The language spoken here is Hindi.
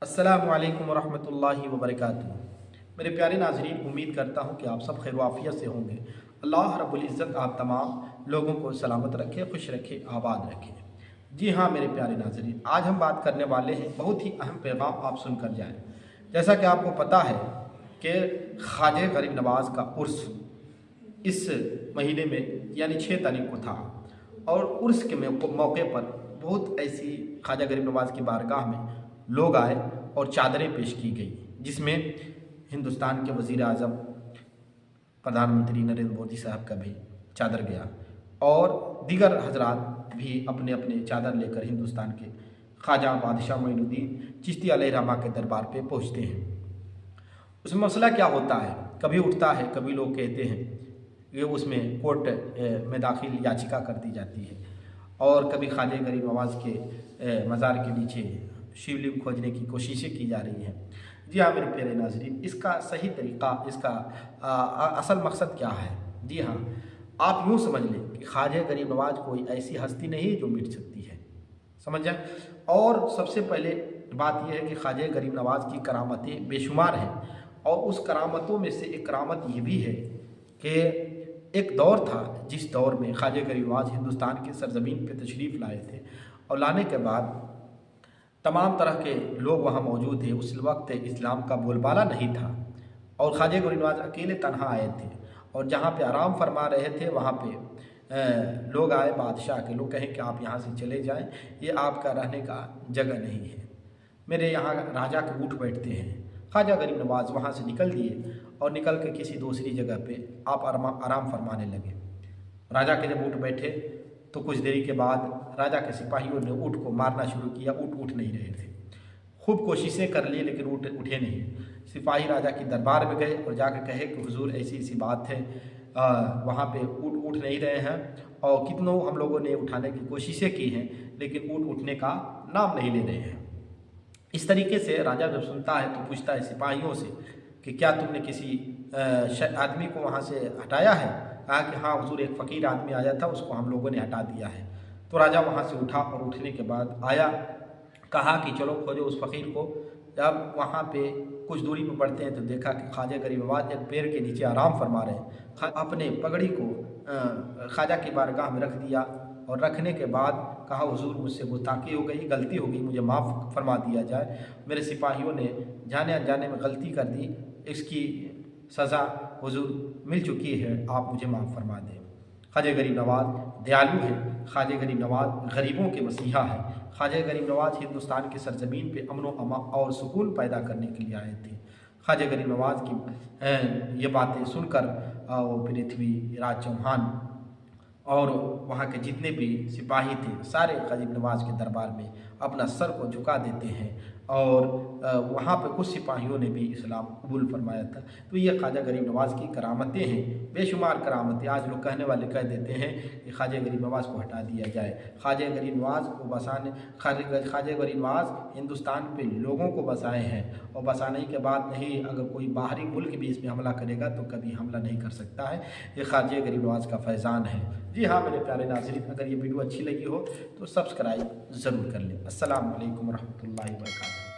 अस्सलामु अलैकुम वरहमतुल्लाहि वबरकातुहू। मेरे प्यारे नाज़रीन, उम्मीद करता हूँ कि आप सब खैर आफियत से होंगे। अल्लाह रब्बुल इज़्ज़त आप तमाम लोगों को सलामत रखे, खुश रखे, आबाद रखे। जी हाँ मेरे प्यारे नाज़रीन, आज हम बात करने वाले हैं, बहुत ही अहम पैगाम आप सुनकर जाएँ। जैसा कि आपको पता है कि ख्वाजा गरीब नवाज़ का उर्स इस महीने में यानी 6 तारीख को था और उर्स के मौके पर बहुत ऐसी ख्वाजा गरीब नवाज़ की बारगाह में लोग आए और चादरें पेश की गई, जिसमें हिंदुस्तान के वज़ीर आज़म प्रधानमंत्री नरेंद्र मोदी साहब का भी चादर गया और दीगर हजरात भी अपने अपने चादर लेकर हिंदुस्तान के ख्वाजा बादशाह मोइनुद्दीन चिश्ती अलैहिर्रहमा के दरबार पे पहुँचते हैं। उसमें मसला क्या होता है, कभी उठता है, कभी लोग कहते हैं कि उसमें कोर्ट में दाखिल याचिका कर दी जाती है और कभी ख्वाजा गरीब नवाज़ के मज़ार के नीचे शिवलिंग खोजने की कोशिशें की जा रही हैं। जी हाँ मेरे प्यारे नाज़रीन, इसका सही तरीक़ा, इसका असल मकसद क्या है? जी हाँ, आप यूँ समझ लें कि ख्वाजा गरीब नवाज़ कोई ऐसी हस्ती नहीं जो मिट सकती है, समझ जाए। और सबसे पहले बात यह है कि ख्वाजा गरीब नवाज़ की करामतें बेशुमार हैं और उस करामतों में से एक करामत ये भी है कि एक दौर था जिस दौर में ख्वाजा गरीब नवाज़ हिंदुस्तान की सरज़मीन पर तशरीफ़ लाए थे और लाने के बाद तमाम तरह के लोग वहाँ मौजूद थे। उस वक्त इस्लाम का बोलबाला नहीं था और ख्वाजा गरीब नवाज़ अकेले तन्हा आए थे और जहाँ पे आराम फरमा रहे थे वहाँ पे लोग आए, बादशाह के लोग कहें कि आप यहाँ से चले जाएं, ये आपका रहने का जगह नहीं है, मेरे यहाँ राजा के उठ बैठते हैं। ख्वाजा गरीब नवाज़ वहाँ से निकल दिए और निकल के किसी दूसरी जगह पे आप आराम फरमाने लगे। राजा के जब उठ बैठे तो कुछ देरी के बाद राजा के सिपाहियों ने ऊँट को मारना शुरू किया। ऊँट उठ नहीं रहे थे, खूब कोशिशें कर ली लेकिन ऊँट उठे नहीं। सिपाही राजा के दरबार में गए और जाकर कहे कि हुजूर ऐसी ऐसी बात है, वहाँ पे ऊँट उठ नहीं रहे हैं और कितनों हम लोगों ने उठाने की कोशिशें की हैं लेकिन ऊँट उठने का नाम नहीं ले रहे हैं। इस तरीके से राजा जब सुनता है तो पूछता है सिपाहियों से कि क्या तुमने किसी आदमी को वहाँ से हटाया है? कहा कि हाँ हुजूर, एक फ़कीर आदमी आया था, उसको हम लोगों ने हटा दिया है। तो राजा वहाँ से उठा और उठने के बाद आया, कहा कि चलो खोजो उस फ़कीर को। जब वहाँ पे कुछ दूरी पर बढ़ते हैं तो देखा कि ख्वाजा गरीब नवाज़ एक पेड़ के नीचे आराम फरमा रहे हैं। अपने पगड़ी को ख्वाजा की बारगाह में रख दिया और रखने के बाद कहा हुजूर, मुझसे गुस्ताखी हो गई, गलती हो गई, मुझे माफ़ फरमा दिया जाए। मेरे सिपाहियों ने जाने अनजाने में गलती कर दी, इसकी सज़ा हुजूर मिल चुकी है, आप मुझे माफ़ फरमा दें। ख्वाजा गरीब नवाज़ दयालु है, ख्वाजा गरीब नवाज़ गरीबों के मसीहा है। ख्वाजा गरीब नवाज़ हिंदुस्तान की सरज़मीन पे अमन व अमा और सुकून पैदा करने के लिए आए थे। ख्वाजा गरीब नवाज़ की ये बातें सुनकर वो पृथ्वीराज चौहान और वहाँ के जितने भी सिपाही थे सारे गरीब नवाज़ के दरबार में अपना सर को झुका देते हैं और वहाँ पे कुछ सिपाहियों ने भी इस्लाम कबूल फरमाया था। तो ये ख्वाजा गरीब नवाज़ की करामतें हैं, बेशुमार करामतें। आज लोग कहने वाले कह देते हैं कि ख्वाजा गरीब नवाज़ को हटा दिया जाए। ख्वाजा गरीब नवाज़ को बसाने ख्वाजा गरीब नवाज़ हिंदुस्तान पे लोगों को बसाए हैं और बसाने के बाद नहीं, अगर कोई बाहरी मुल्क भी इसमें हमला करेगा तो कभी हमला नहीं कर सकता है। ये ख्वाजा गरीब नवाज़ का फैज़ान है। जी हाँ मेरे प्यारे नाज़रीन, अगर ये वीडियो अच्छी लगी हो तो सब्सक्राइब ज़रूर कर लें। अस्सलामु अलैकुम रहमतुल्लाहि व बरकातहू।